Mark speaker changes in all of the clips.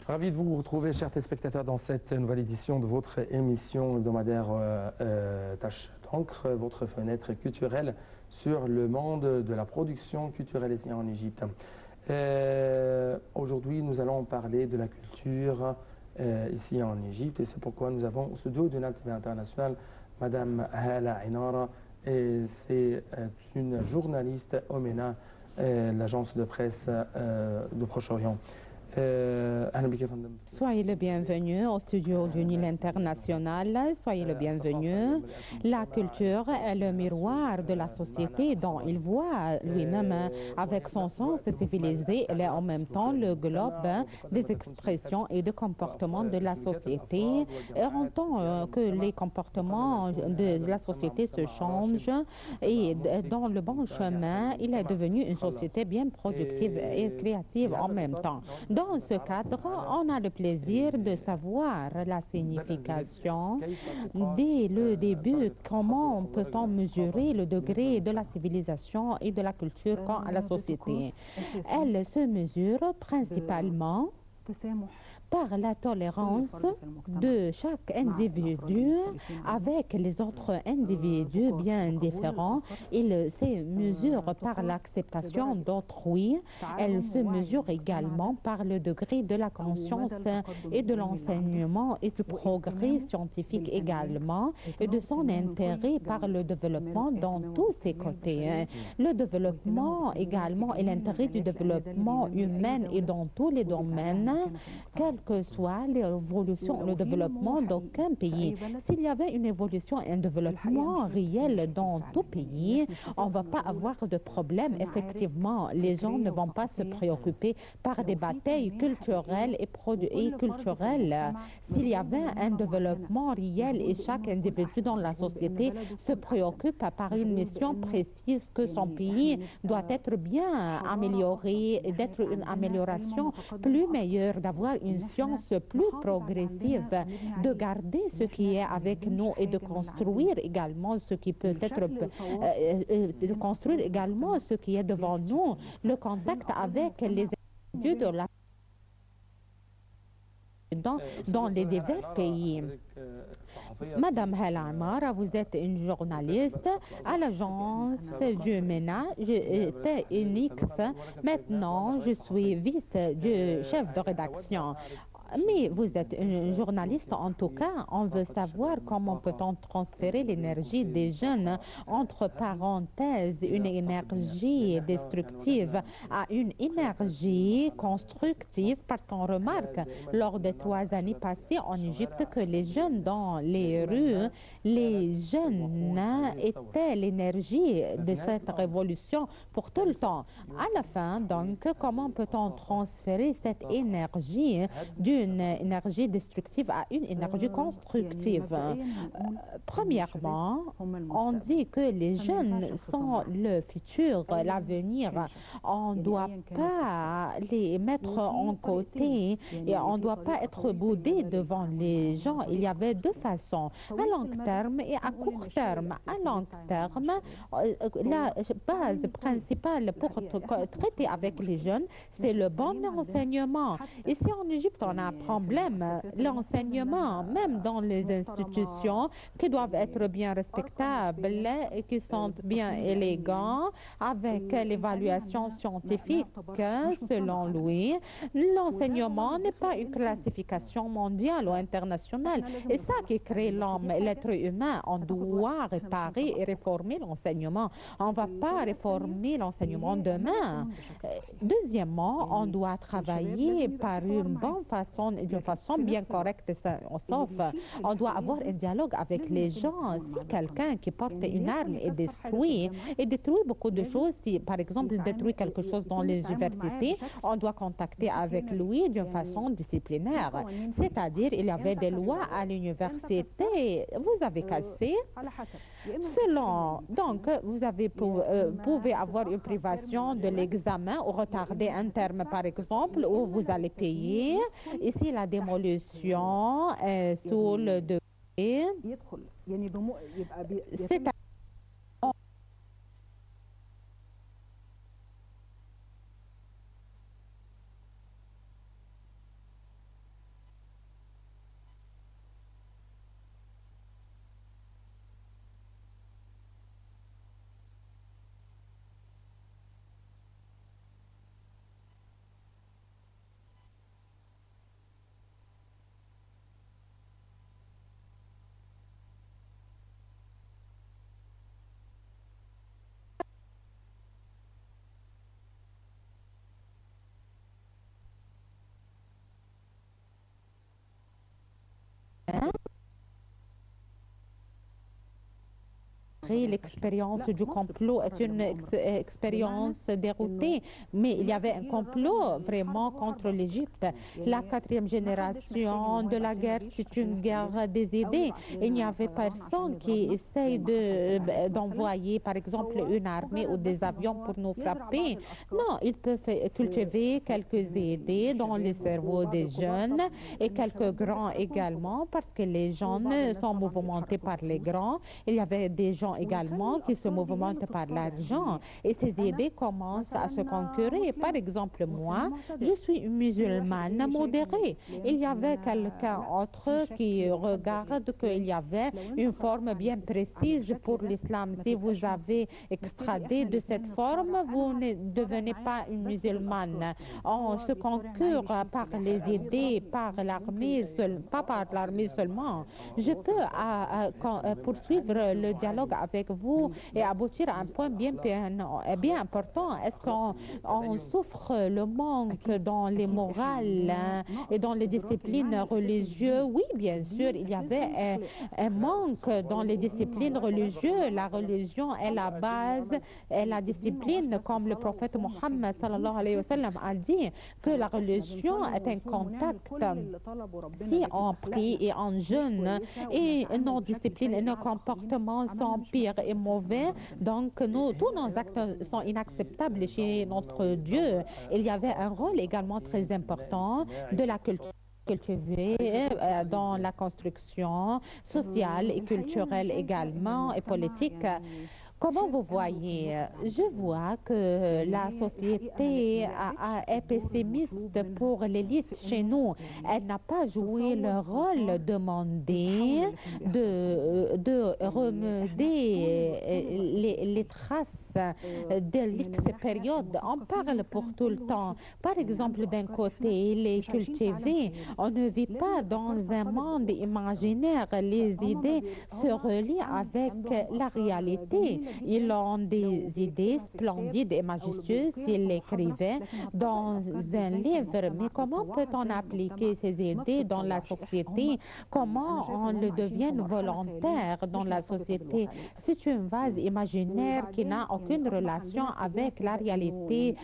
Speaker 1: Ravi de vous retrouver, chers téléspectateurs, dans cette nouvelle édition de votre émission hebdomadaire Tache d'encre, votre fenêtre culturelle sur le monde de la production culturelle ici en Égypte. Aujourd'hui, nous allons parler de la culture ici en Égypte et c'est pourquoi nous avons au studio de NAL TV International Madame Hala Inara, et c'est une journaliste au MENA, l'agence de presse de Proche-Orient.
Speaker 2: Soyez le bienvenu au studio du Nil International, soyez le bienvenu. La culture est le miroir de la société dont il voit lui-même. Avec son sens civilisé, elle est en même temps le globe des expressions et des comportements de la société. Et en tant que les comportements de la société se changent et dans le bon chemin, il est devenu une société bien productive et créative en même temps. Dans ce cadre, on a le plaisir de savoir la signification dès le début. Comment peut-on mesurer le degré de la civilisation et de la culture quant à la société? Elle se mesure principalement par la tolérance de chaque individu avec les autres individus bien différents. Il se mesure par l'acceptation d'autrui. Elle se mesure également par le degré de la conscience et de l'enseignement et du progrès scientifique également et de son intérêt par le développement dans tous ses côtés. Le développement également et l'intérêt du développement humain et dans tous les domaines, quelle que soit l'évolution, le développement d'aucun pays. S'il y avait une évolution et un développement réel dans tout pays, on ne va pas avoir de problème. Effectivement, les gens ne vont pas se préoccuper par des batailles culturelles et culturelles. S'il y avait un développement réel et chaque individu dans la société se préoccupe par une mission précise que son pays doit être bien amélioré, d'être une amélioration plus meilleure, d'avoir une science plus progressive, de garder ce qui est avec nous et de construire également ce qui peut être, de construire également ce qui est devant nous, le contact avec les individus de la dans les divers pays. Madame Hala Amara, vous êtes une journaliste à l'agence du MENA. J'étais une X. Maintenant, je suis chef de rédaction. Mais vous êtes une journaliste, en tout cas, on veut savoir comment peut-on transférer l'énergie des jeunes, entre parenthèses, une énergie destructive à une énergie constructive, parce qu'on remarque lors des 3 années passées en Égypte que les jeunes dans les rues, les jeunes étaient l'énergie de cette révolution pour tout le temps. À la fin, donc, comment peut-on transférer cette énergie d'une énergie destructive à une énergie constructive? Premièrement, on dit que les jeunes sont le futur, l'avenir. On ne doit pas les mettre en côté et on ne doit pas être boudé devant les gens. Il y avait 2 façons, à long terme et à court terme. À long terme, la base principale pour traiter avec les jeunes, c'est le bon enseignement. Ici en Égypte, on a un problème. L'enseignement, même dans les institutions, qui doivent être bien respectables et qui sont bien élégants, avec l'évaluation scientifique, selon lui, l'enseignement n'est pas une classification mondiale ou internationale. Et ça qui crée l'homme, l'être humain, on doit réparer et réformer l'enseignement. On ne va pas réformer l'enseignement demain. Deuxièmement, on doit travailler par une bonne façon, d'une façon bien correcte, sauf on doit avoir un dialogue avec les gens. Si quelqu'un qui porte une arme et détruit beaucoup de choses, si par exemple il détruit quelque chose dans les universités, on doit contacter avec lui d'une façon disciplinaire. C'est-à-dire, il y avait des lois à l'université, vous avez cassé. Donc, vous pouvez avoir une privation de l'examen ou retarder un terme, par exemple, où vous allez payer. Ici, la démolition est sous le degré. C'est L'expérience du complot est une expérience déroutée, mais il y avait un complot vraiment contre l'Égypte. La quatrième génération de la guerre, c'est une guerre des idées. Il n'y avait personne qui essaye d'envoyer, par exemple, une armée ou des avions pour nous frapper. Non, ils peuvent cultiver quelques idées dans les cerveaux des jeunes et quelques grands également, parce que les jeunes sont mouvementés par les grands. Il y avait des gens également qui se mouvementent par l'argent et ces idées commencent à se concurrencer. Par exemple, moi, je suis une musulmane modérée. Il y avait quelqu'un autre qui regarde qu'il y avait une forme bien précise pour l'islam. Si vous avez extradé de cette forme, vous ne devenez pas une musulmane. On se concure par les idées, par l'armée, pas par l'armée seulement. Je peux poursuivre le dialogue avec vous et aboutir à un point bien important. Est-ce qu'on souffre le manque dans les morales et dans les disciplines religieuses? Oui, bien sûr, il y avait un manque dans les disciplines religieuses. La religion est la base et la discipline, comme le prophète Mohammed sallallahu alayhi wa sallam a dit, que la religion est un contact. Si on prie et on jeûne et nos disciplines et nos comportements sont pires et mauvais, donc tous nos actes sont inacceptables chez notre Dieu. Il y avait un rôle également très important de la culture cultivée dans la construction sociale et culturelle également et politique. Comment vous voyez? Je vois que la société est pessimiste pour l'élite chez nous. Elle n'a pas joué le rôle demandé de remédier les traces de l'ex-période. On parle pour tout le temps. Par exemple, d'un côté, les cultivés, on ne vit pas dans un monde imaginaire. Les idées se relient avec la réalité. Ils ont des idées splendides et majestueuses s'ils l'écrivaient dans un livre. Mais comment peut-on appliquer ces idées dans la société? Comment on le devient volontaire dans la société? C'est une vase imaginaire qui n'a aucune relation avec la réalité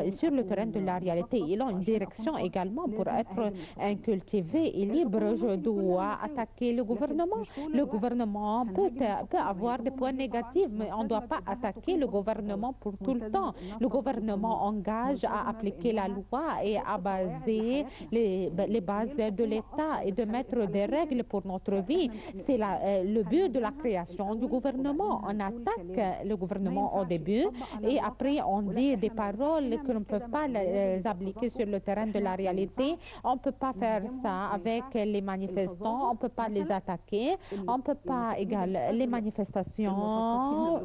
Speaker 2: sur le terrain de la réalité. Ils ont une direction également pour être incultivé et libre. Je dois attaquer le gouvernement. Le gouvernement peut avoir des points négatifs, mais on ne doit pas attaquer le gouvernement pour tout le temps. Le gouvernement engage à appliquer la loi et à baser les bases de l'État et de mettre des règles pour notre vie. C'est le but de la création du gouvernement. On attaque le gouvernement au début et après on dit des paroles que l'on ne peut pas les appliquer sur le terrain de la réalité. On ne peut pas faire ça avec les manifestants, on ne peut pas les attaquer, on ne peut pas les manifestations.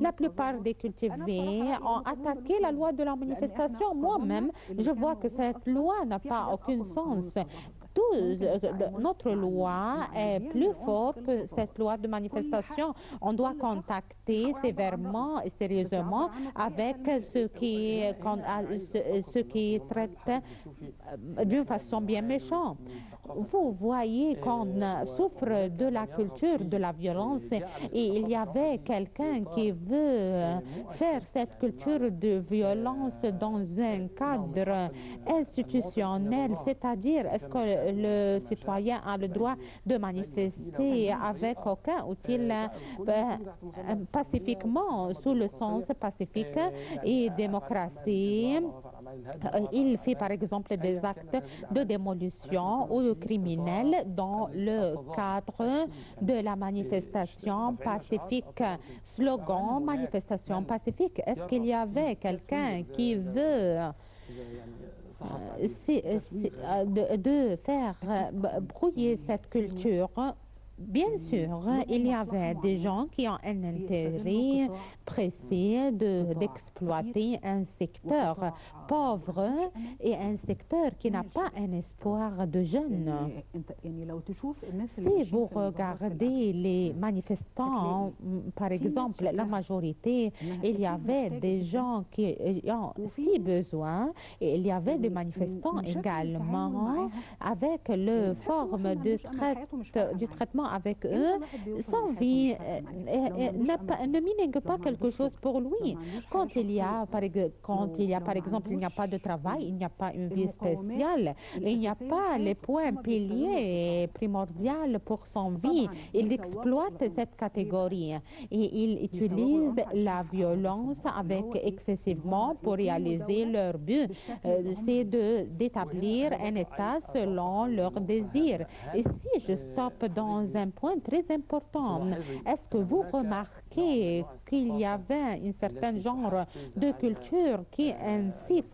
Speaker 2: La plupart des cultivés ont attaqué la loi de la manifestation. Moi-même, je vois que cette loi n'a pas aucun sens. Notre loi est plus forte que cette loi de manifestation. On doit contacter sévèrement et sérieusement avec ceux qui traitent d'une façon bien méchante. Vous voyez qu'on souffre de la culture de la violence et il y avait quelqu'un qui veut faire cette culture de violence dans un cadre institutionnel, c'est-à-dire est-ce que le citoyen a le droit de manifester avec aucun outil pacifiquement, sous le sens pacifique et démocratie. Il fait par exemple des actes de démolition ou de criminels dans le cadre de la manifestation pacifique. Slogan manifestation pacifique. Est-ce qu'il y avait quelqu'un qui veut de faire brouiller cette culture Bien sûr, il y avait des gens qui ont un intérêt précis d'exploiter un secteur pauvre et un secteur qui n'a pas un espoir de jeunes. Si vous regardez les manifestants, par exemple, la majorité, il y avait des gens qui ont si besoin et il y avait des manifestants également avec le forme du traitement avec eux. Son vie ne minigue pas quelque chose pour lui. Quand il y a, par exemple, il n'y a pas de travail, il n'y a pas une vie spéciale, il n'y a pas les points piliers primordiaux pour son vie. Il exploite cette catégorie et il utilise la violence excessivement pour réaliser leur but. C'est d'établir un État selon leurs désirs. Et si je stoppe dans un point très important, est-ce que vous remarquez qu'il y avait un certain genre de culture qui incite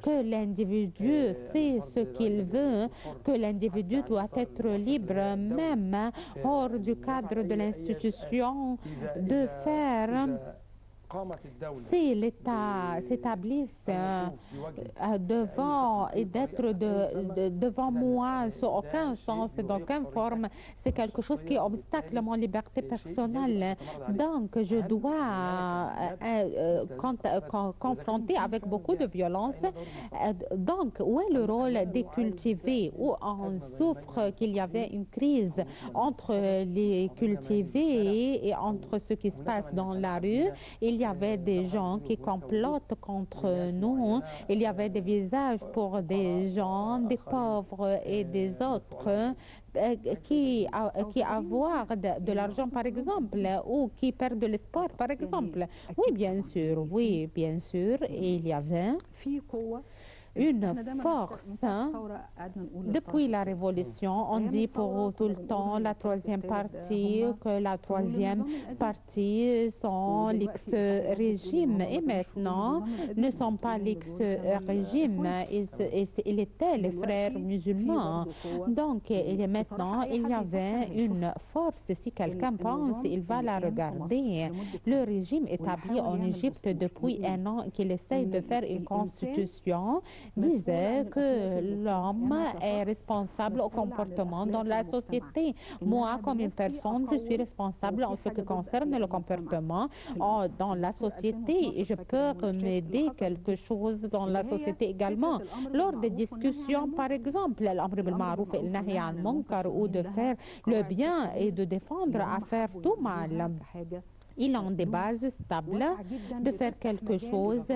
Speaker 2: que l'individu fait ce qu'il veut, que l'individu doit être libre, même hors du cadre de l'institution, de faire si l'État s'établisse devant et d'être devant moi sous aucun sens, d'aucune forme, c'est quelque chose qui obstacle mon liberté personnelle. Donc, je dois confronter avec beaucoup de violence. Donc, où est le rôle des cultivés? Où on souffre qu'il y avait une crise entre les cultivés et entre ce qui se passe dans la rue. Il y avait des gens qui complotent contre nous. Il y avait des visages pour des gens, des pauvres et des autres qui avoir de l'argent, par exemple, ou qui perdent de l'espoir, par exemple. Oui, bien sûr, il y avait une force. Depuis la Révolution, on dit pour tout le temps la troisième partie, que la troisième partie sont l'ex-régime. Et maintenant, ne sont pas l'ex-régime. Ils étaient les frères musulmans. Donc, maintenant, il y avait une force. Si quelqu'un pense, il va la regarder. Le régime établi en Égypte depuis un an, qu'il essaye de faire une constitution, disait que l'homme est responsable au comportement dans la société. Moi, comme une personne, je suis responsable en ce qui concerne le comportement dans la société et je peux remédier quelque chose dans la société également. Lors des discussions, par exemple, l'amr bil ma'rouf et le nahy an munkar, ou de faire le bien et de défendre à faire tout mal. Ils ont des bases stables de faire quelque chose